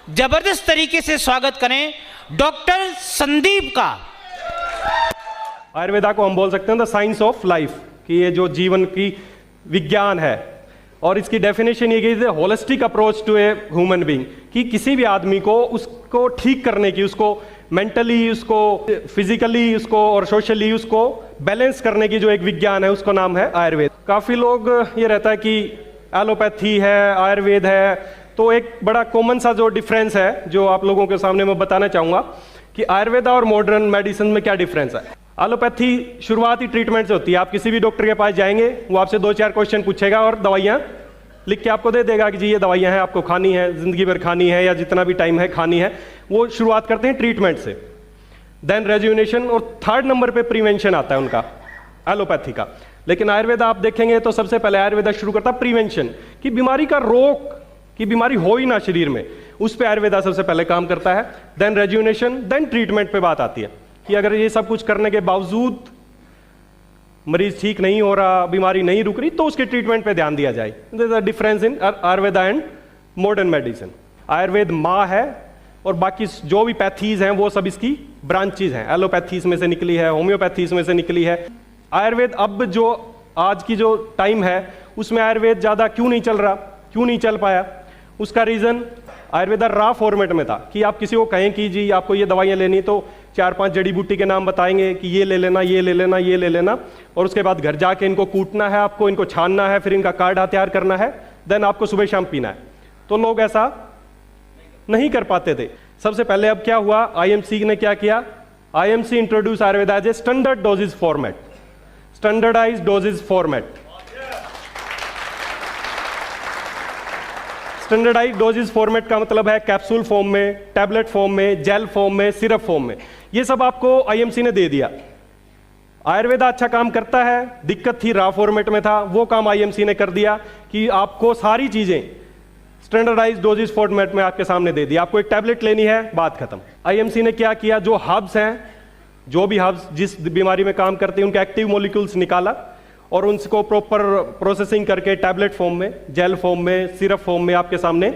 जबरदस्त तरीके से स्वागत करें डॉक्टर संदीप का। आयुर्वेदा को हम बोल सकते हैं द साइंस ऑफ लाइफ, कि ये जो जीवन की विज्ञान है, और इसकी डेफिनेशन ये कि holistic approach to a human being, कि किसी भी आदमी को उसको ठीक करने की, उसको मेंटली, उसको फिजिकली, उसको और सोशली उसको बैलेंस करने की जो एक विज्ञान है, उसका नाम है आयुर्वेद। काफ़ी लोग ये रहता है कि एलोपैथी है, आयुर्वेद है, तो एक बड़ा कॉमन सा जो डिफरेंस है जो आप लोगों के सामने मैं बताना चाहूँगा कि आयुर्वेदा और मॉडर्न मेडिसिन में क्या डिफरेंस है। एलोपैथी शुरुआती ट्रीटमेंट से होती है, आप किसी भी डॉक्टर के पास जाएंगे, वो आपसे 2-4 क्वेश्चन पूछेगा और दवाइयाँ लिख के आपको दे देगा कि जी ये दवाइयाँ हैं, आपको खानी है, जिंदगी भर खानी है या जितना भी टाइम है खानी है। वो शुरुआत करते हैं ट्रीटमेंट से, देन रेजुनेशन, और 3rd नंबर पे प्रिवेंशन आता है उनका, एलोपैथी का। लेकिन आयुर्वेदा आप देखेंगे तो सबसे पहले आयुर्वेदा शुरू करता है प्रिवेंशन, कि बीमारी का रोग, कि बीमारी हो ही ना शरीर में, उस पे आयुर्वेदा सबसे पहले काम करता है। देन रेजुनेशन, देन ट्रीटमेंट पे बात आती है कि अगर ये सब कुछ करने के बावजूद मरीज ठीक नहीं हो रहा, बीमारी नहीं रुक रही, तो उसके ट्रीटमेंट पे ध्यान दिया जाए। This is the difference in Ayurveda and modern medicine. Ayurveda माँ है और बाकी जो भी पैथीज हैं वो सब इसकी ब्रांचेज हैं। एलोपैथी में से निकली है, होम्योपैथी में से निकली है। आयुर्वेद अब जो आज की जो टाइम है उसमें आयुर्वेद ज़्यादा क्यों नहीं चल रहा, क्यों नहीं चल पाया? उसका रीज़न, आयुर्वेदा रॉ फॉर्मेट में था कि आप किसी को कहें कि जी आपको ये दवाइयाँ लेनी, तो 4-5 जड़ी बूटी के नाम बताएंगे कि ये ले लेना, ये ले लेना, ये ले लेना, और उसके बाद घर जाके इनको कूटना है, आपको इनको छानना है, फिर इनका काढ़ा तैयार करना है, देन आपको सुबह शाम पीना है। तो लोग ऐसा नहीं कर पाते थे। सबसे पहले अब क्या हुआ, आईएमसी ने क्या किया, IMC introduce Ayurveda as a standard dosage format, standardised dosage format. Standardised dosage format का मतलब है कैप्सूल फॉर्म में, टैबलेट फॉर्म में, जेल फॉर्म में, सिरप फॉर्म में, ये सब आपको आईएमसी ने दे दिया। आयुर्वेदा अच्छा काम करता है, दिक्कत थी रॉ फॉर्मेट में था, वो काम आईएमसी ने कर दिया कि आपको सारी चीजें स्टैंडर्डाइज्ड डोजेज फॉर्मेट में आपके सामने दे दिया। आपको एक टैबलेट लेनी है, बात खत्म। आईएमसी ने क्या किया, जो हर्ब्स हैं, जो भी हर्ब्स जिस बीमारी में काम करते हैं, उनके एक्टिव मॉलिक्यूल्स निकाला और उनको प्रॉपर प्रोसेसिंग करके टैबलेट फॉर्म में, जेल फॉर्म में, सिरप फॉर्म में आपके सामने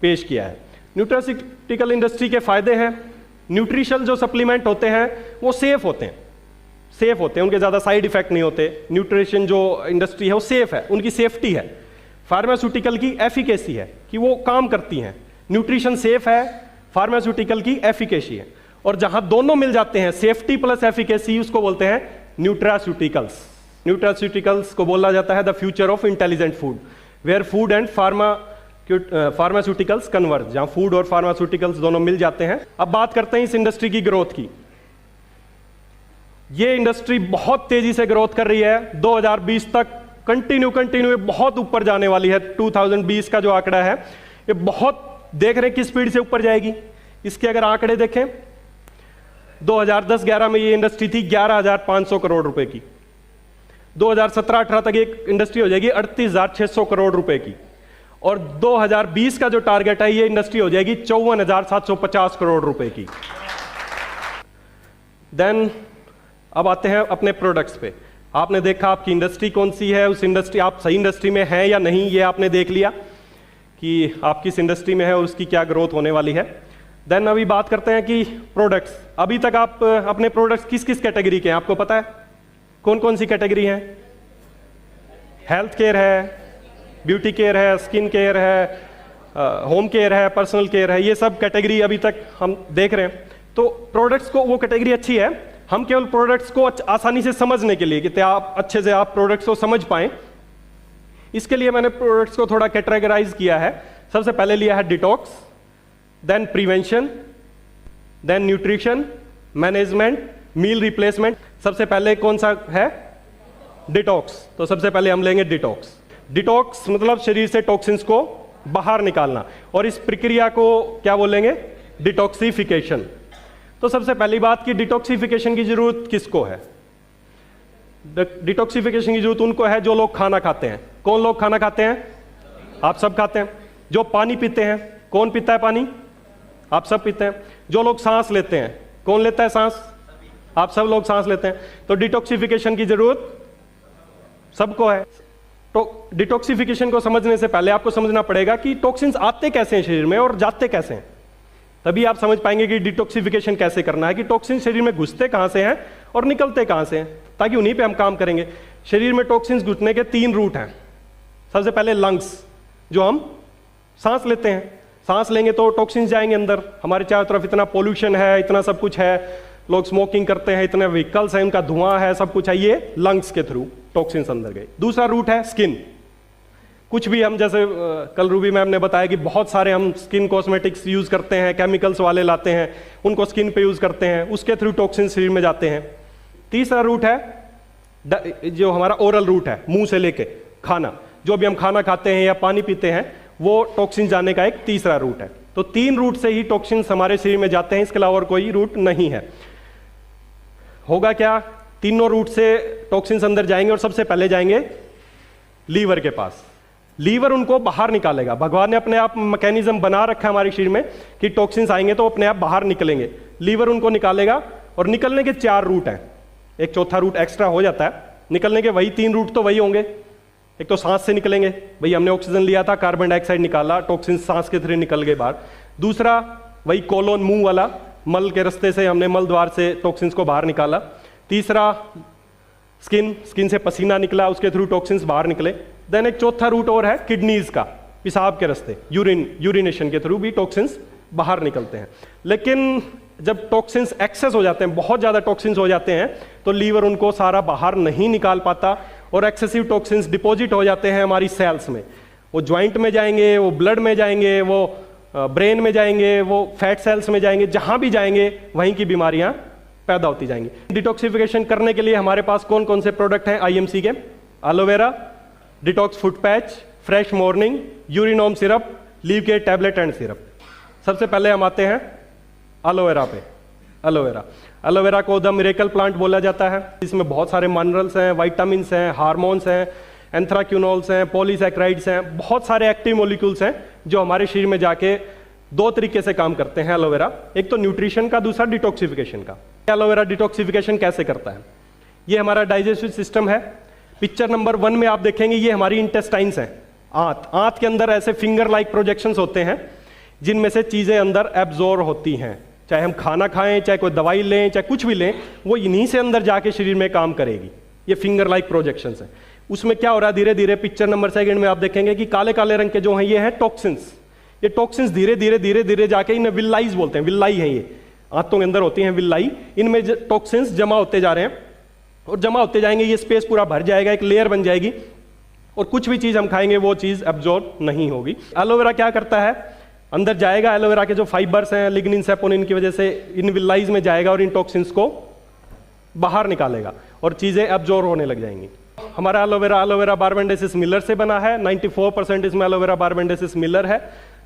पेश किया है। न्यूट्रास्यूटिकल इंडस्ट्री के फायदे हैं, न्यूट्रिशनल जो सप्लीमेंट होते हैं वो सेफ होते हैं, सेफ होते हैं, उनके ज़्यादा साइड इफेक्ट नहीं होते। न्यूट्रिशन जो इंडस्ट्री है वो सेफ है, उनकी सेफ्टी है। फार्मास्यूटिकल की एफिकेसी है कि वो काम करती हैं। न्यूट्रिशन सेफ है, फार्मास्यूटिकल की एफिकेसी है, और जहां दोनों मिल जाते हैं, सेफ्टी प्लस एफिकेसी, उसको बोलते हैं न्यूट्रास्यूटिकल्स। न्यूट्रास्यूटिकल्स को बोला जाता है the future of intelligent food, where food and pharmaceuticals converge, जहां फूड और फार्मास्यूटिकल्स दोनों मिल जाते हैं। अब बात करते हैं इस इंडस्ट्री की ग्रोथ की। ये इंडस्ट्री बहुत तेजी से ग्रोथ कर रही है, 2020 तक कंटिन्यू बहुत ऊपर जाने वाली है। 2020 का जो आंकड़ा है ये बहुत, देख रहे हैं किस स्पीड से ऊपर जाएगी। इसके अगर आंकड़े देखें, 2010-11 में ये इंडस्ट्री थी 11,500 करोड़ रुपए की, 2017-18 तक एक इंडस्ट्री हो जाएगी 38,600 करोड़ रुपए की, और 2020 का जो टारगेट है ये इंडस्ट्री हो जाएगी 54,750 करोड़ रुपए की। देन अब आते हैं अपने प्रोडक्ट्स पे। आपने देखा आपकी इंडस्ट्री कौन सी है, उस इंडस्ट्री, आप सही इंडस्ट्री में हैं या नहीं, ये आपने देख लिया कि आप किस इंडस्ट्री में है और उसकी क्या ग्रोथ होने वाली है। देन अभी बात करते हैं कि प्रोडक्ट्स। अभी तक आप अपने प्रोडक्ट्स किस किस कैटेगरी के हैं, आपको पता है कौन कौन सी कैटेगरी हैं? हेल्थ केयर है, ब्यूटी केयर है, स्किन केयर है, होम केयर है, पर्सनल केयर है, ये सब कैटेगरी अभी तक हम देख रहे हैं। तो प्रोडक्ट्स को वो कैटेगरी अच्छी है, हम केवल प्रोडक्ट्स को आसानी से समझने के लिए, कि आप अच्छे से आप प्रोडक्ट्स को समझ पाएं, इसके लिए मैंने प्रोडक्ट्स को थोड़ा कैटेगराइज किया है। सबसे पहले लिया है detox, then prevention, then nutrition, management, meal replacement. सबसे पहले कौन सा है? डिटॉक्स। तो सबसे पहले हम लेंगे डिटॉक्स। डिटॉक्स मतलब शरीर से टॉक्सिन्स को बाहर निकालना, और इस प्रक्रिया को क्या बोलेंगे? डिटॉक्सिफिकेशन। तो सबसे पहली बात कि डिटॉक्सिफिकेशन की जरूरत किसको है? डिटॉक्सिफिकेशन की जरूरत उनको है जो लोग खाना खाते हैं। कौन लोग खाना खाते हैं? आप सब खाते हैं। जो पानी पीते हैं, कौन पीता है पानी? आप सब पीते हैं। जो लोग सांस लेते हैं, कौन लेता है सांस? आप सब लोग सांस लेते हैं। तो डिटॉक्सिफिकेशन की जरूरत सबको है। तो डिटॉक्सिफिकेशन को समझने से पहले आपको समझना पड़ेगा कि टॉक्सिन्स आते कैसे हैं शरीर में और जाते कैसे हैं। तभी आप समझ पाएंगे कि डिटॉक्सिफिकेशन कैसे करना है, कि टॉक्सिन शरीर में घुसते कहाँ से हैं और निकलते कहाँ से हैं, ताकि उन्हीं पे हम काम करेंगे। शरीर में टॉक्सिन्स घुसने के 3 रूट हैं। सबसे पहले लंग्स, जो हम सांस लेते हैं, सांस लेंगे तो टॉक्सिन्स जाएंगे अंदर। हमारे चारों तरफ इतना पोल्यूशन है, इतना सब कुछ है, लोग स्मोकिंग करते हैं, इतने व्हीकल्स हैं, उनका धुआं है, सब कुछ है, ये लंग्स के थ्रू टॉक्सिन्स अंदर गए। दूसरा रूट है स्किन। कुछ भी हम जैसे कल रूबी मैम ने बताया कि बहुत सारे हम स्किन कॉस्मेटिक्स यूज करते हैं, केमिकल्स वाले लाते हैं, उनको स्किन पे यूज करते हैं, उसके थ्रू टॉक्सिन शरीर में जाते हैं। तीसरा रूट है जो हमारा ओरल रूट है, मुंह से लेके खाना, जो भी हम खाना खाते हैं या पानी पीते हैं, वो टॉक्सिन जाने का एक तीसरा रूट है। तो 3 रूट से ही टॉक्सिन हमारे शरीर में जाते हैं, इसके अलावा और कोई रूट नहीं है। होगा क्या, तीनों रूट से टॉक्सिन्स अंदर जाएंगे और सबसे पहले जाएंगे लीवर के पास। लीवर उनको बाहर निकालेगा। भगवान ने अपने आप मैकेनिज्म बना रखा है हमारे शरीर में कि टॉक्सिन्स आएंगे तो अपने आप बाहर निकलेंगे। लीवर उनको निकालेगा और निकलने के 4 रूट हैं, एक चौथा रूट एक्स्ट्रा हो जाता है। निकलने के वही 3 रूट तो वही होंगे। एक तो सांस से निकलेंगे, भाई हमने ऑक्सीजन लिया था, कार्बन डाइऑक्साइड निकाला, टॉक्सिन्स सांस के थ्रू निकल गए बाहर। दूसरा वही कोलोन, मुंह वाला, मल के रास्ते से हमने मल द्वार से टॉक्सिन्स को बाहर निकाला। तीसरा स्किन से पसीना निकला, उसके थ्रू टॉक्सिन्स बाहर निकले। देन एक चौथा रूट और है किडनीज का, पेशाब के रास्ते, यूरिनेशन के थ्रू भी टॉक्सिन्स बाहर निकलते हैं। लेकिन जब टॉक्सिन्स एक्सेस हो जाते हैं, बहुत ज़्यादा टॉक्सिन्स हो जाते हैं, तो लीवर उनको सारा बाहर नहीं निकाल पाता और एक्सेसिव टॉक्सिन्स डिपॉजिट हो जाते हैं हमारी सेल्स में। वो ज्वाइंट में जाएंगे, वो ब्लड में जाएंगे, वो ब्रेन में जाएंगे, वो फैट सेल्स में जाएंगे, जहाँ भी जाएंगे वहीं की बीमारियाँ पैदा होती जाएंगी। डिटॉक्सिफिकेशन करने के लिए हमारे पास कौन कौन से प्रोडक्ट हैं आईएमसी के? Aloe vera, detox foot patch, fresh morning, यूरिनोम सिरप, लीव के टैबलेट एंड सिरप। सबसे पहले हम आते हैं एलोवेरा पे। एलोवेरा को द मिरेकल प्लांट बोला जाता है। इसमें बहुत सारे मिनरल्स हैं, विटामिन्स हैं, हार्मोन्स हैं, एंथ्राक्यूनोल्स हैं, पॉलीसैकेराइड्स हैं, बहुत सारे एक्टिव मॉलिक्यूल्स हैं जो हमारे शरीर में जाके 2 तरीके से काम करते हैं एलोवेरा। एक तो न्यूट्रिशन का, दूसरा डिटॉक्सिफिकेशन का। एलोवेरा डिटॉक्सिफिकेशन कैसे करता है? ये हमारा डाइजेस्टिव सिस्टम है। पिक्चर नंबर 1 में आप देखेंगे ये हमारी इंटेस्टाइन्स हैं, आंत के अंदर ऐसे फिंगर लाइक प्रोजेक्शंस होते हैं जिनमें से चीज़ें अंदर एब्जॉर्ब होती हैं। चाहे हम खाना खाएं, चाहे कोई दवाई लें, चाहे कुछ भी लें, वो इन्हीं से अंदर जाके शरीर में काम करेगी। ये फिंगर लाइक प्रोजेक्शंस हैं। उसमें क्या हो रहा है, धीरे धीरे पिक्चर नंबर 2 में आप देखेंगे कि काले काले रंग के जो हैं ये हैं टॉक्सिन्स। ये टॉक्सिन्स धीरे धीरे जाके इन्हें विल्लाइज बोलते हैं, विल्लाई है ये, आंतों के अंदर होती हैं विल्लाई। इनमें टॉक्सिन्स जमा होते जा रहे हैं और जमा होते जाएंगे, ये स्पेस पूरा भर जाएगा, एक लेयर बन जाएगी और कुछ भी चीज़ हम खाएंगे वो चीज़ एब्जॉर्ब नहीं होगी। एलोवेरा क्या करता है, अंदर जाएगा, एलोवेरा के जो फाइबर्स हैं लिग्निन सेपोनिन की वजह से इन विल्लाइज में जाएगा और इन टॉक्सिन्स को बाहर निकालेगा और चीज़ें एब्जॉर्ब होने लग जाएंगी। हमारा एलोवेरा बारबेंडेसिस मिलर से बना है, 94% इसमें एलोवेरा बारबेंडेसिस मिलर है।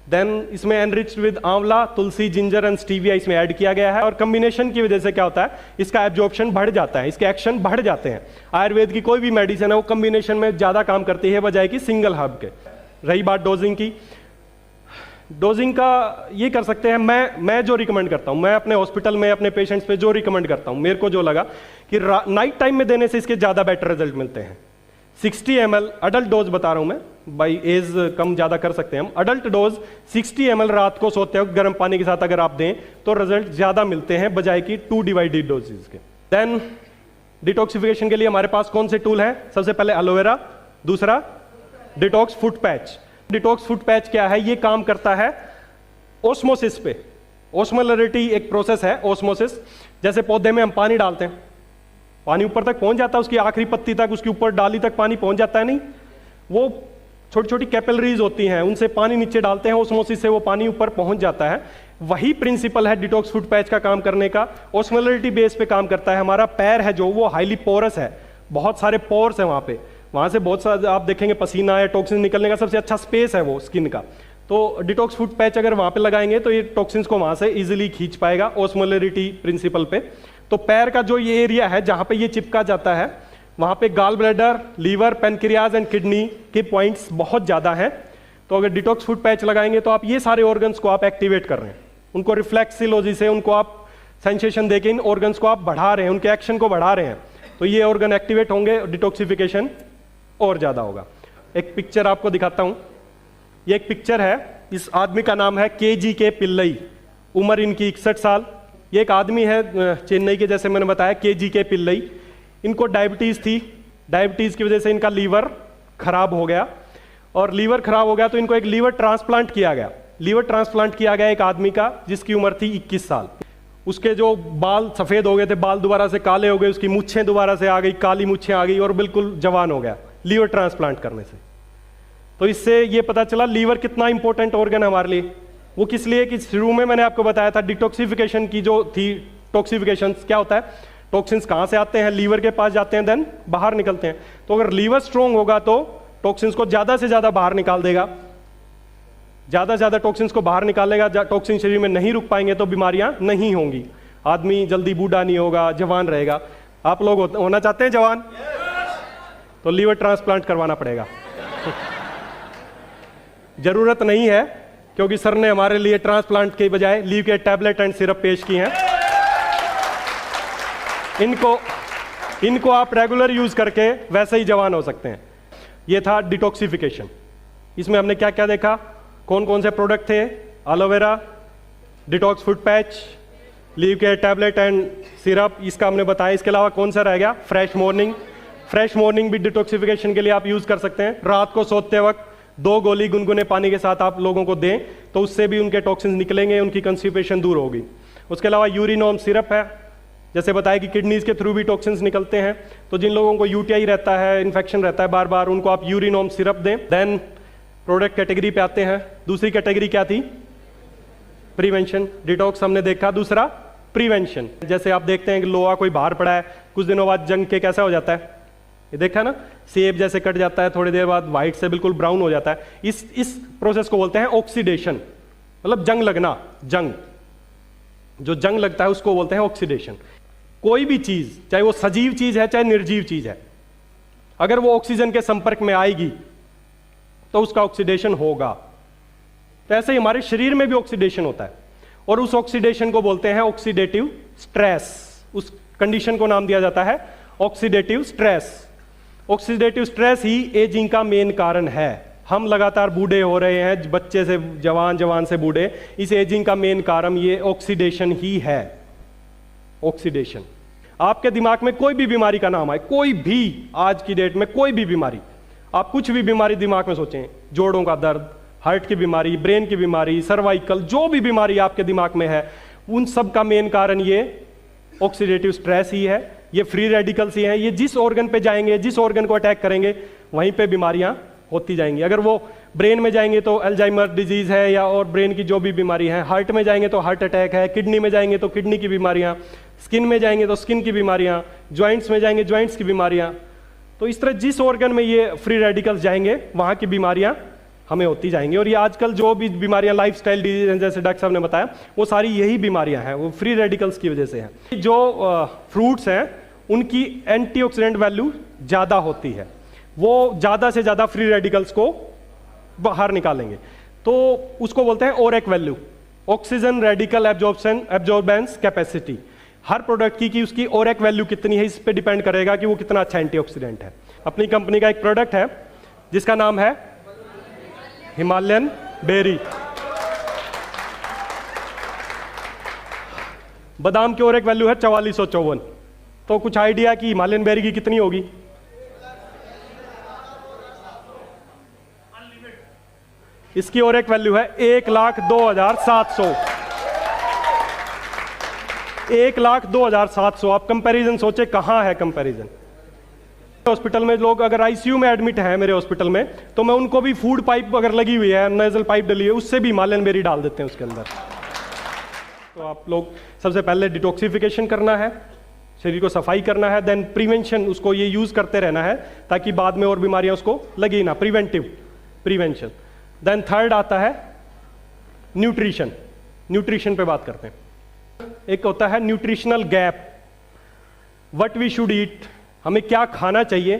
देन इसमें एनरिच्ड विद आंवला, तुलसी, जिंजर एंड स्टीविया इसमें ऐड किया गया है और कॉम्बिनेशन की वजह से क्या होता है, इसका एब्जॉर्प्शन बढ़ जाता है, इसके एक्शन बढ़ जाते हैं। आयुर्वेद की कोई भी मेडिसिन है वो कॉम्बिनेशन में ज़्यादा काम करती है बजाय कि सिंगल हर्ब के। रही बात डोजिंग की, डोजिंग का ये कर सकते हैं, मैं जो रिकमेंड करता हूँ, मैं अपने हॉस्पिटल में अपने पेशेंट्स पे जो रिकमेंड करता हूँ, मेरे को जो लगा कि नाइट टाइम में देने से इसके ज़्यादा बेटर रिजल्ट मिलते हैं। 60 ml अडल्ट डोज बता रहा हूँ मैं, बाई एज कम ज़्यादा कर सकते हैं हम। अडल्ट डोज 60 ml रात को सोते वक्त गर्म पानी के साथ अगर आप दें तो रिजल्ट ज़्यादा मिलते हैं बजाय कि 2 डिवाइडेड डोजेज के। देन डिटॉक्सिफिकेशन के लिए हमारे पास कौन से टूल हैं? सबसे पहले एलोवेरा, दूसरा detox foot patch. Detox foot patch क्या है, ये काम करता है ओस्मोसिस पे। ओस्मोलरिटी एक प्रोसेस है, ओस्मोसिस। जैसे पौधे में हम पानी डालते हैं, पानी ऊपर तक पहुंच जाता है, उसकी आखिरी पत्ती तक, उसके ऊपर डाली तक पानी पहुंच जाता है नहीं, वो छोटी छोटी कैपिलरीज होती हैं, उनसे पानी नीचे डालते हैं, ओस्मोसिस से वो पानी ऊपर पहुंच जाता है। वही प्रिंसिपल है डिटॉक्स फुट पैच का काम करने का। ओस्मोलरिटी बेस पे काम करता है। हमारा पैर है जो, वो हाईली पोरस है, बहुत सारे पोर्स हैं वहाँ से बहुत सारा आप देखेंगे पसीना या टॉक्सिन निकलने का सबसे अच्छा स्पेस है वो स्किन का। तो डिटॉक्स फुट पैच अगर वहाँ पे लगाएंगे तो ये टॉक्सिन्स को वहाँ से इजीली खींच पाएगा ओस्मोलरिटी प्रिंसिपल पे। तो पैर का जो ये एरिया है जहाँ पे ये चिपका जाता है, वहाँ पे gall bladder, liver, pancreas and kidney के पॉइंट्स बहुत ज़्यादा हैं। तो अगर डिटॉक्स फुट पैच लगाएंगे तो आप ये सारे ऑर्गन्स को आप एक्टिवेट कर रहे हैं, उनको रिफ्लेक्सिलोजी से उनको आप सेंसेशन देके इन ऑर्गन्स को आप बढ़ा रहे हैं, उनके एक्शन को बढ़ा रहे हैं। तो ये ऑर्गन एक्टिवेट होंगे, डिटॉक्सिफिकेशन और ज़्यादा होगा। एक पिक्चर आपको दिखाता हूँ। ये एक पिक्चर है, इस आदमी का नाम है KG के पिल्लई। उम्र इनकी 61 साल। ये एक आदमी है चेन्नई के, जैसे मैंने बताया, केजी के पिल्लई। इनको डायबिटीज़ थी, डायबिटीज़ की वजह से इनका लीवर खराब हो गया, और लीवर खराब हो गया तो इनको एक लीवर ट्रांसप्लांट किया गया। लीवर ट्रांसप्लांट किया गया एक आदमी का जिसकी उम्र थी 21 साल। उसके जो बाल सफ़ेद हो गए थे, बाल दोबारा से काले हो गए, उसकी मूछें दोबारा से आ गई, काली मूछें आ गई और बिल्कुल जवान हो गया लीवर ट्रांसप्लांट करने से। तो इससे ये पता चला लीवर कितना इंपॉर्टेंट ऑर्गन है हमारे लिए। वो किस लिए कि शुरू में मैंने आपको बताया था डिटॉक्सिफिकेशन की जो थी। टॉक्सिफिकेशन क्या होता है? टॉक्सिन्स कहाँ से आते हैं? लीवर के पास जाते हैं, देन बाहर निकलते हैं। तो अगर लीवर स्ट्रोंग होगा तो टॉक्सिन्स को ज़्यादा से ज़्यादा बाहर निकाल देगा, ज़्यादा से ज़्यादा टॉक्सिन्स को बाहर निकालेगा। टॉक्सिन शरीर में नहीं रुक पाएंगे तो बीमारियां नहीं होंगी, आदमी जल्दी बूढ़ा नहीं होगा, जवान रहेगा। आप लोग होना चाहते हैं जवान? तो लीवर ट्रांसप्लांट करवाना पड़ेगा। जरूरत नहीं है, क्योंकि सर ने हमारे लिए ट्रांसप्लांट के बजाय लीव के टैबलेट एंड सिरप पेश किए हैं। इनको आप रेगुलर यूज करके वैसे ही जवान हो सकते हैं। ये था डिटॉक्सिफिकेशन। इसमें हमने क्या क्या देखा, कौन कौन से प्रोडक्ट थे? Aloe vera, detox foot patch, leave के टैबलेट एंड सिरप, इसका हमने बताया। इसके अलावा कौन सा रह गया? Fresh morning. फ्रेश मॉर्निंग भी डिटॉक्सिफिकेशन के लिए आप यूज कर सकते हैं। रात को सोते वक्त 2 गोली गुनगुने पानी के साथ आप लोगों को दें तो उससे भी उनके टॉक्सिन्स निकलेंगे, उनकी कंस्टिपेशन दूर होगी। उसके अलावा यूरिनोम सिरप है, जैसे बताया कि किडनीज के थ्रू भी टॉक्सिन्स निकलते हैं। तो जिन लोगों को यूटीआई रहता है, इन्फेक्शन रहता है बार बार, उनको आप यूरिनोम सिरप दें। देन प्रोडक्ट कैटेगरी पे आते हैं। दूसरी कैटेगरी क्या थी? प्रिवेंशन। डिटॉक्स हमने देखा। दूसरा प्रिवेंशन, जैसे आप देखते हैं कि लोहा कोई बाहर पड़ा है, कुछ दिनों बाद जंग के कैसा हो जाता है, ये देखा ना, सेब जैसे कट जाता है, थोड़ी देर बाद व्हाइट से बिल्कुल ब्राउन हो जाता है। इस प्रोसेस को बोलते हैं ऑक्सीडेशन, मतलब जंग लगना। जंग, जो जंग लगता है उसको बोलते हैं ऑक्सीडेशन। कोई भी चीज, चाहे वो सजीव चीज है चाहे निर्जीव चीज है, अगर वो ऑक्सीजन के संपर्क में आएगी तो उसका ऑक्सीडेशन होगा। तो ऐसे ही हमारे शरीर में भी ऑक्सीडेशन होता है, और उस ऑक्सीडेशन को बोलते हैं ऑक्सीडेटिव स्ट्रेस। उस कंडीशन को नाम दिया जाता है ऑक्सीडेटिव स्ट्रेस। ऑक्सीडेटिव स्ट्रेस ही एजिंग का मेन कारण है। हम लगातार बूढ़े हो रहे हैं, बच्चे से जवान, जवान से बूढ़े, इस एजिंग का मेन कारण ये ऑक्सीडेशन ही है। ऑक्सीडेशन। आपके दिमाग में कोई भी बीमारी का नाम आए, कोई भी, आज की डेट में कोई भी बीमारी, आप कुछ भी बीमारी दिमाग में सोचें, जोड़ों का दर्द, हार्ट की बीमारी, ब्रेन की बीमारी, सर्वाइकल, जो भी बीमारी आपके दिमाग में है, उन सब का मेन कारण ये ऑक्सीडेटिव स्ट्रेस ही है। ये फ्री रेडिकल्स ही हैं। ये जिस ऑर्गन पे जाएंगे, जिस ऑर्गन को अटैक करेंगे, वहीं पे बीमारियां होती जाएंगी। अगर वो ब्रेन में जाएंगे तो अल्जाइमर डिजीज है, या और ब्रेन की जो भी बीमारी है। हार्ट में जाएंगे तो हार्ट अटैक है, किडनी में जाएंगे तो किडनी की बीमारियां, स्किन में जाएंगे तो स्किन की बीमारियां, ज्वाइंट्स में जाएंगे ज्वाइंट्स की बीमारियां। तो इस तरह जिस ऑर्गन में ये फ्री रेडिकल्स जाएंगे वहां की बीमारियां हमें होती जाएंगी। और ये आजकल जो भी बीमारियां लाइफस्टाइल डिजीज हैं, जैसे डॉक्टर साहब ने बताया, वो सारी यही बीमारियां हैं, वो फ्री रेडिकल्स की वजह से हैं। जो फ्रूट्स हैं उनकी एंटीऑक्सीडेंट वैल्यू ज़्यादा होती है, वो ज़्यादा से ज़्यादा फ्री रेडिकल्स को बाहर निकालेंगे। तो उसको बोलते हैं ORAC value, oxygen radical absorbance capacity. हर प्रोडक्ट की उसकी ओरेक वैल्यू कितनी है, इस पे डिपेंड करेगा कि वो कितना अच्छा एंटीऑक्सीडेंट है। अपनी कंपनी का एक प्रोडक्ट है जिसका नाम है हिमालयन बेरी। बादाम की ओरेक वैल्यू है 4454। तो कुछ आइडिया कि हिमालयन बेरी की कितनी होगी? इसकी ओरेक वैल्यू है 1,02,700। 1,02,700। आप कंपैरिजन सोचे, कहां है कंपैरिजन? हॉस्पिटल में लोग अगर आईसीयू में एडमिट है मेरे हॉस्पिटल में, तो मैं उनको भी फूड पाइप अगर लगी हुई है, नेजल पाइप डली है, उससे भी हिमालयन बेरी डाल देते हैं उसके अंदर। तो आप लोग सबसे पहले डिटॉक्सिफिकेशन करना है, शरीर को सफाई करना है, देन प्रिवेंशन, उसको ये यूज करते रहना है ताकि बाद में और बीमारियां उसको लगे ना, प्रिवेंशन। देन थर्ड आता है न्यूट्रिशन। न्यूट्रिशन पे बात करते हैं। एक होता है nutritional gap, what we should eat, हमें क्या खाना चाहिए,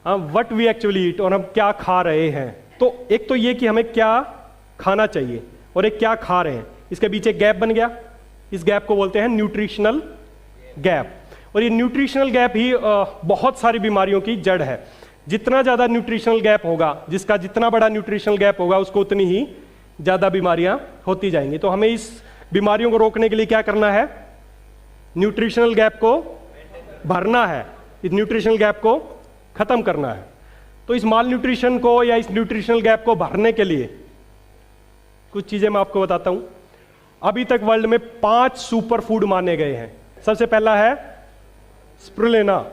व्हाट वी एक्चुअली ईट, और हम क्या खा रहे हैं। तो एक तो ये कि हमें क्या खाना चाहिए और एक क्या खा रहे हैं, इसके बीच एक गैप बन गया। इस गैप को बोलते हैं न्यूट्रिशनल गैप। और ये न्यूट्रिशनल गैप ही बहुत सारी बीमारियों की जड़ है। जितना ज़्यादा न्यूट्रिशनल गैप होगा, जिसका जितना बड़ा न्यूट्रिशनल गैप होगा, उसको उतनी ही ज़्यादा बीमारियां होती जाएंगी। तो हमें इस बीमारियों को रोकने के लिए क्या करना है? न्यूट्रिशनल गैप को भरना है, इस न्यूट्रिशनल गैप को खत्म करना है। तो इस माल न्यूट्रिशन को या इस न्यूट्रिशनल गैप को भरने के लिए कुछ चीजें मैं आपको बताता हूं। अभी तक वर्ल्ड में 5 सुपर फूड माने गए हैं। सबसे पहला है स्प्रुलिना,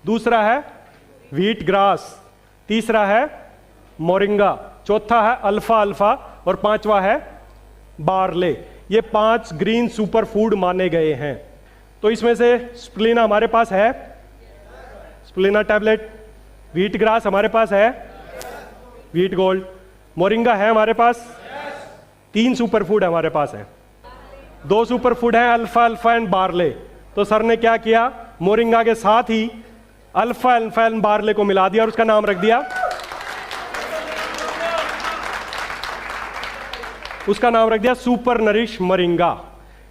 दूसरा है व्हीट ग्रास, तीसरा है मोरिंगा, चौथा है अल्फा अल्फा और पांचवा है बार्ले। ये 5 ग्रीन सुपर फूड माने गए हैं। तो इसमें से स्प्रुलिना हमारे पास है, स्प्रुलिना टैबलेट, व्हीट ग्रास हमारे पास है, व्हीट गोल्ड, मोरिंगा है हमारे पास, 3 सुपर फूड हमारे पास है, 2 सुपर फूड है अल्फा अल्फा एंड बार्ले। तो सर ने क्या किया, मोरिंगा के साथ ही अल्फा अल्फा एंड बार्ले को मिला दिया और उसका नाम रख दिया, उसका नाम रख दिया सुपर नरिश मोरिंगा।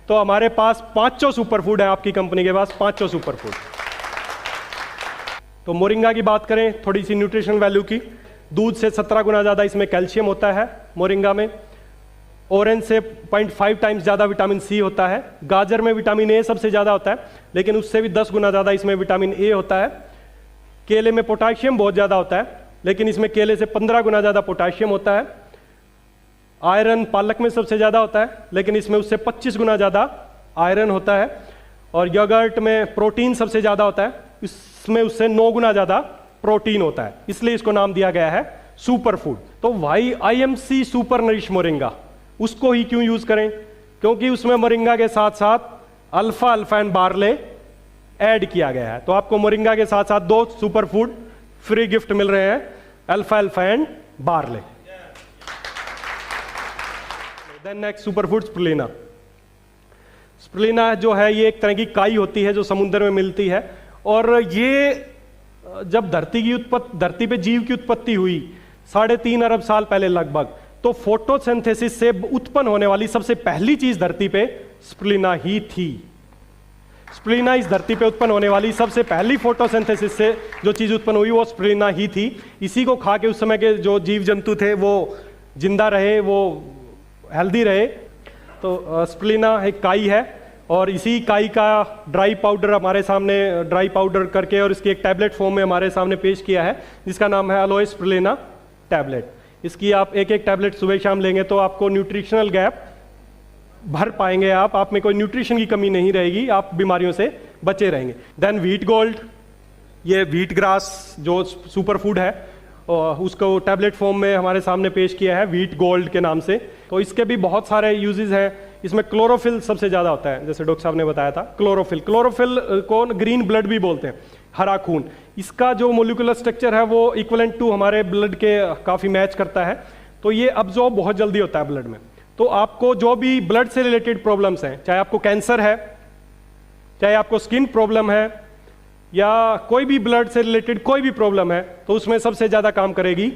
तो हमारे पास 5 सुपर फूड है, आपकी कंपनी के पास 5 सुपर फूड। तो मोरिंगा की बात करें, थोड़ी सी न्यूट्रिशन वैल्यू की, दूध से 17 गुना ज्यादा इसमें कैल्शियम होता है मोरिंगा में, ऑरेंज से 0.5 टाइम्स ज्यादा विटामिन सी होता है, गाजर में विटामिन ए सबसे ज्यादा होता है लेकिन उससे भी 10 गुना ज्यादा इसमें विटामिन ए होता है, केले में पोटाशियम बहुत ज्यादा होता है लेकिन इसमें केले से 15 गुना ज्यादा पोटाशियम होता है, आयरन पालक में सबसे ज्यादा होता है लेकिन इसमें उससे 25 गुना ज्यादा आयरन होता है, और योगर्ट में प्रोटीन सबसे ज्यादा होता है, इसमें उससे 9 गुना ज्यादा प्रोटीन होता है, इसलिए इसको नाम दिया गया है सुपर फूड। तो why IMC super nourish moringa, उसको ही क्यों यूज करें? क्योंकि उसमें मोरिंगा के साथ साथ अल्फा अल्फा एंड बार्ले ऐड किया गया है। तो आपको मोरिंगा के साथ साथ 2 सुपर फूड फ्री गिफ्ट मिल रहे हैं, अल्फा अल्फा and barley. Then next super food spirulina. Spirulina जो है ये एक तरह की काई होती है जो समुद्र में मिलती है, और ये जब धरती पे जीव की उत्पत्ति हुई 3.5 अरब साल पहले लगभग, तो फोटोसिंथेसिस से उत्पन्न होने वाली सबसे पहली चीज धरती पे स्प्रुलिना ही थी। स्प्रुलिना इस धरती पे उत्पन्न होने वाली सबसे पहली फोटोसिंथेसिस से जो चीज उत्पन्न हुई वो स्प्रुलिना ही थी। इसी को खा के उस समय के जो जीव जंतु थे वो जिंदा रहे, वो हेल्दी रहे। तो स्प्रुलिना एक काई है और इसी काई का ड्राई पाउडर हमारे सामने ड्राई पाउडर करके और इसकी एक टैबलेट फॉर्म में हमारे सामने पेश किया है जिसका नाम है अलोए स्प्रुलिना टैबलेट। इसकी आप एक टैबलेट सुबह शाम लेंगे तो आपको न्यूट्रिशनल गैप भर पाएंगे, आप में कोई न्यूट्रिशन की कमी नहीं रहेगी, आप बीमारियों से बचे रहेंगे। देन व्हीट गोल्ड, ये व्हीट ग्रास जो सुपर फूड है और उसको टैबलेट फॉर्म में हमारे सामने पेश किया है व्हीट गोल्ड के नाम से। तो इसके भी बहुत सारे यूजेस हैं। इसमें क्लोरोफिल सबसे ज्यादा होता है, जैसे डॉक्टर साहब ने बताया था। क्लोरोफिल को ग्रीन ब्लड भी बोलते हैं, हरा खून। इसका जो मोलिकुलर स्ट्रक्चर है वो इक्वलेंट टू हमारे ब्लड के काफी मैच करता है, तो ये अब्जॉर्ब बहुत जल्दी होता है ब्लड में। तो आपको जो भी ब्लड से रिलेटेड प्रॉब्लम्स हैं, चाहे आपको कैंसर है, चाहे आपको स्किन प्रॉब्लम है, या कोई भी ब्लड से रिलेटेड कोई भी प्रॉब्लम है, तो उसमें सबसे ज्यादा काम करेगी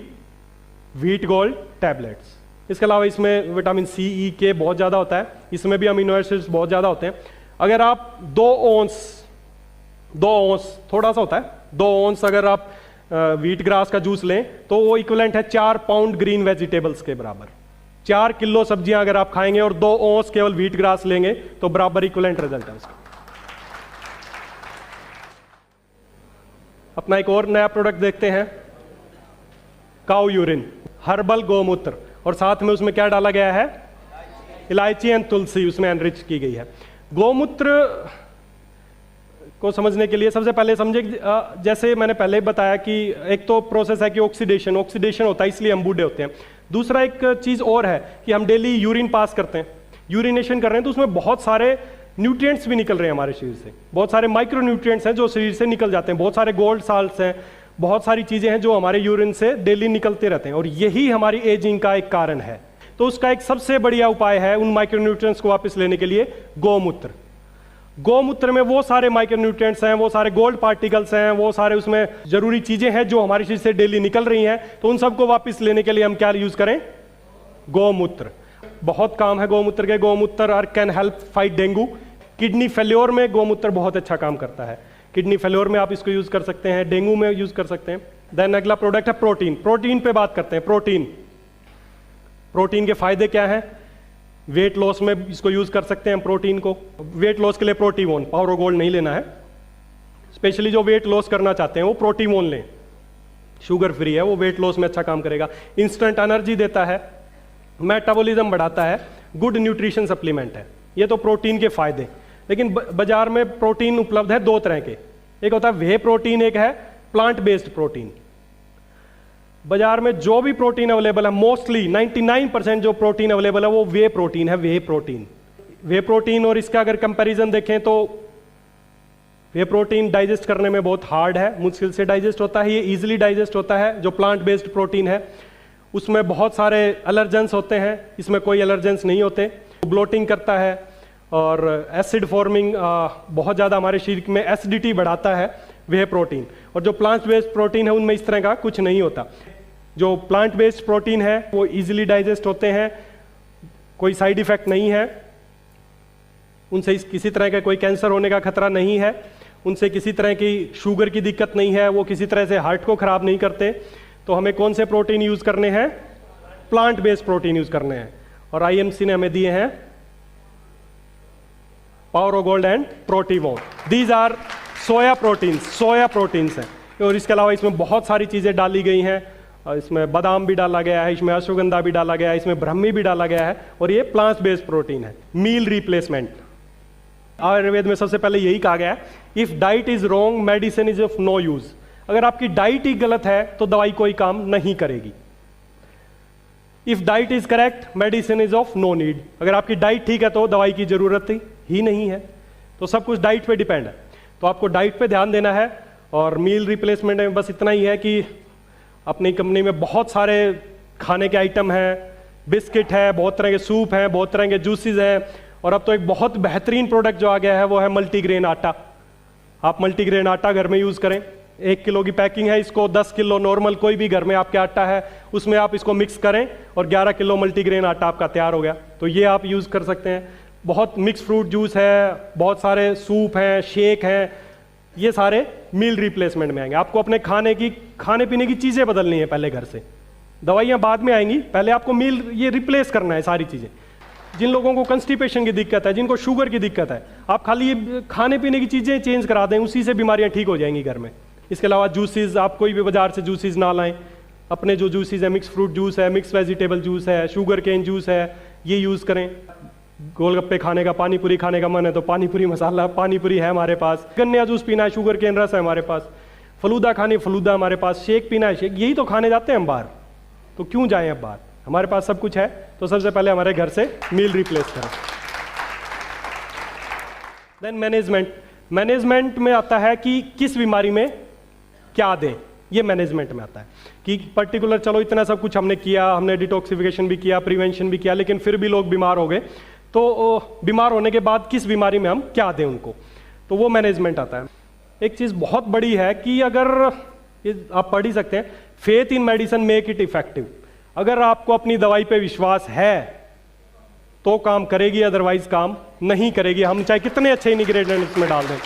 व्हीट गोल्ड टैबलेट्स। इसके अलावा इसमें विटामिन सी, ई, के बहुत ज्यादा होता है, इसमें भी अमीनो एसिड्स बहुत ज्यादा होते हैं। अगर आप 2 औंस थोड़ा सा होता है, 2 औंस अगर आप व्हीट ग्रास का जूस लें तो वो इक्विवेलेंट है 4 पाउंड ग्रीन वेजिटेबल्स के बराबर। 4 किलो सब्जियां अगर आप खाएंगे और 2 औंस केवल व्हीट ग्रास लेंगे तो बराबर इक्विवेलेंट रिजल्ट है उसका। अपना एक और नया प्रोडक्ट देखते हैं, काउ यूरिन, हर्बल गौमूत्र, और साथ में उसमें क्या डाला गया है, इलायची एंड तुलसी उसमें एनरिच की गई है। गौमूत्र को समझने के लिए सबसे पहले समझे, जैसे मैंने पहले बताया कि एक तो प्रोसेस है कि ऑक्सीडेशन होता है, इसलिए हम बूढ़े होते हैं। दूसरा एक चीज और है कि हम डेली यूरिन पास करते हैं, यूरिनेशन कर रहे हैं, तो उसमें बहुत सारे न्यूट्रिएंट्स भी निकल रहे हैं हमारे शरीर से, बहुत सारे माइक्रो न्यूट्रिएंट्स हैं जो शरीर से निकल जाते हैं, बहुत सारे गोल्ड साल्ट्स हैं, बहुत सारी चीजें हैं जो हमारे यूरिन से डेली निकलते रहते हैं, और यही हमारी एजिंग का एक कारण है। तो उसका एक सबसे बढ़िया उपाय है उन माइक्रो न्यूट्रिएंट्स को वापस लेने के लिए गौमूत्र। गौमूत्र में वो सारे माइक्रो न्यूट्रिएंट्स हैं, वो सारे गोल्ड पार्टिकल्स हैं, वो सारे उसमें जरूरी चीजें हैं जो हमारे शरीर से डेली निकल रही हैं, तो उन सबको वापस लेने के लिए हम क्या यूज करें, गौमूत्र। बहुत काम है गौमूत्र के। गौमूत्र can help fight dengue. Kidney failure में गौमूत्र बहुत अच्छा काम करता है, किडनी फेल्योर में आप इसको यूज कर सकते हैं, डेंगू में यूज कर सकते हैं। देन अगला प्रोडक्ट है प्रोटीन। प्रोटीन पे बात करते हैं। प्रोटीन के फायदे क्या हैं? वेट लॉस में इसको यूज़ कर सकते हैं प्रोटीन को। वेट लॉस के लिए प्रोटीवोन, पावर गोल्ड नहीं लेना है। स्पेशली जो वेट लॉस करना चाहते हैं वो प्रोटीवोन लें, शुगर फ्री है, वो वेट लॉस में अच्छा काम करेगा। इंस्टेंट एनर्जी देता है, मेटाबॉलिज्म बढ़ाता है, गुड न्यूट्रिशन सप्लीमेंट है। ये तो प्रोटीन के फायदे। लेकिन बाजार में प्रोटीन उपलब्ध है दो तरह के, एक होता है वे प्रोटीन, एक है प्लांट बेस्ड प्रोटीन। बाजार में जो भी प्रोटीन अवेलेबल है, मोस्टली 99% जो प्रोटीन अवेलेबल है वो वे प्रोटीन है। वे प्रोटीन और इसका अगर कंपैरिजन देखें तो वे प्रोटीन डाइजेस्ट करने में बहुत हार्ड है, मुश्किल से डाइजेस्ट होता है। ये इजीली डाइजेस्ट होता है। जो प्लांट बेस्ड प्रोटीन है उसमें बहुत सारे एलर्जेंस होते हैं, इसमें कोई एलर्जेंस नहीं होते। ब्लोटिंग करता है और एसिड फॉर्मिंग बहुत ज़्यादा हमारे शरीर में एसिडिटी बढ़ाता है वे प्रोटीन। और जो प्लांट बेस्ड प्रोटीन है उनमें इस तरह का कुछ नहीं होता। जो प्लांट बेस्ड प्रोटीन है वो इजीली डाइजेस्ट होते हैं, कोई साइड इफेक्ट नहीं है, उनसे किसी तरह का कोई कैंसर होने का खतरा नहीं है, उनसे किसी तरह की शुगर की दिक्कत नहीं है, वो किसी तरह से हार्ट को खराब नहीं करते। तो हमें कौन से प्रोटीन यूज करने हैं? प्लांट बेस्ड प्रोटीन यूज करने हैं। और आईएमसी ने हमें दिए हैं पावर गोल्ड एंड प्रोटीवोन। दीज आर सोया प्रोटीन्स हैं। और इसके अलावा इसमें बहुत सारी चीज़ें डाली गई हैं, इसमें बादाम भी डाला गया है, इसमें अश्वगंधा भी डाला गया है, इसमें ब्राह्मी भी डाला गया है। और ये प्लांट बेस्ड प्रोटीन है। मील रिप्लेसमेंट, आयुर्वेद में सबसे पहले यही कहा गया है, if diet is wrong medicine is of no use. अगर आपकी डाइट ही गलत है तो दवाई कोई काम नहीं करेगी। If diet is correct medicine is of no need. अगर आपकी डाइट ठीक है तो दवाई की जरूरत ही नहीं है। तो सब कुछ डाइट पे डिपेंड है। तो आपको डाइट पे ध्यान देना है। और मील रिप्लेसमेंट में बस इतना ही है कि अपनी कंपनी में बहुत सारे खाने के आइटम हैं, बिस्किट है, बहुत तरह के सूप हैं, बहुत तरह के जूसेस हैं। और अब तो एक बहुत बेहतरीन प्रोडक्ट जो आ गया है वो है मल्टीग्रेन आटा। आप मल्टीग्रेन आटा घर में यूज़ करें। 1 किलो की पैकिंग है, इसको 10 किलो नॉर्मल कोई भी घर में आपके आटा है उसमें आप इसको मिक्स करें और 11 किलो मल्टीग्रेन आटा आपका तैयार हो गया। तो ये आप यूज़ कर सकते हैं। बहुत मिक्स फ्रूट जूस है, बहुत सारे सूप हैं, शेक हैं, ये सारे मील रिप्लेसमेंट में आएंगे। आपको अपने खाने पीने की चीज़ें बदलनी है पहले घर से, दवाइयाँ बाद में आएंगी, पहले आपको मील ये रिप्लेस करना है सारी चीज़ें। जिन लोगों को कंस्टिपेशन की दिक्कत है, जिनको शुगर की दिक्कत है, आप खाली ये खाने पीने की चीज़ें चेंज करा दें, उसी से बीमारियाँ ठीक हो जाएंगी घर में। इसके अलावा जूसेस, आप कोई भी बाजार से जूसेस ना लाएं। अपने जो जूसेस है, मिक्स फ्रूट जूस है, मिक्स वेजिटेबल जूस है, शुगर केन जूस है, ये यूज़ करें। गोलगप्पे खाने का, पानी पूरी खाने का मन है तो पानी पूरी मसाला पानी पूरी है हमारे पास। गन्ने का जूस पीना है, शुगर केन रस है हमारे पास। फलूदा खानी, फलूदा हमारे पास। शेक पीना है, शेक। यही तो खाने जाते हैं हम बाहर, तो क्यों जाएं अब बाहर? हमारे पास सब कुछ है। तो सबसे पहले हमारे घर से मील रिप्लेस करें। देन मैनेजमेंट में आता है कि किस बीमारी में क्या दें। ये मैनेजमेंट में आता है कि पर्टिकुलर, चलो इतना सब कुछ हमने किया, हमने डिटॉक्सिफिकेशन भी किया, प्रिवेंशन भी किया, लेकिन फिर भी लोग बीमार हो गए। तो बीमार होने के बाद किस बीमारी में हम क्या दें उनको, तो वो मैनेजमेंट आता है। एक चीज़ बहुत बड़ी है कि अगर आप पढ़ ही सकते हैं, faith in medicine make it effective. अगर आपको अपनी दवाई पे विश्वास है तो काम करेगी, अदरवाइज काम नहीं करेगी। हम चाहे कितने अच्छे इंग्रेडिएंट इसमें डाल दें,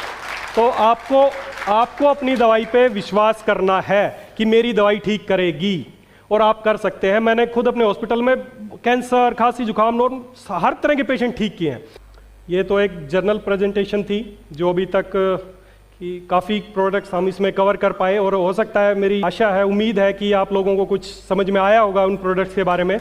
तो आपको अपनी दवाई पे विश्वास करना है कि मेरी दवाई ठीक करेगी, और आप कर सकते हैं। मैंने खुद अपने हॉस्पिटल में कैंसर, खांसी, जुकाम, हर तरह के पेशेंट ठीक किए हैं। ये तो एक जर्नल प्रेजेंटेशन थी जो अभी तक कि काफ़ी प्रोडक्ट्स हम इसमें कवर कर पाए, और हो सकता है, मेरी आशा है, उम्मीद है कि आप लोगों को कुछ समझ में आया होगा उन प्रोडक्ट्स के बारे में।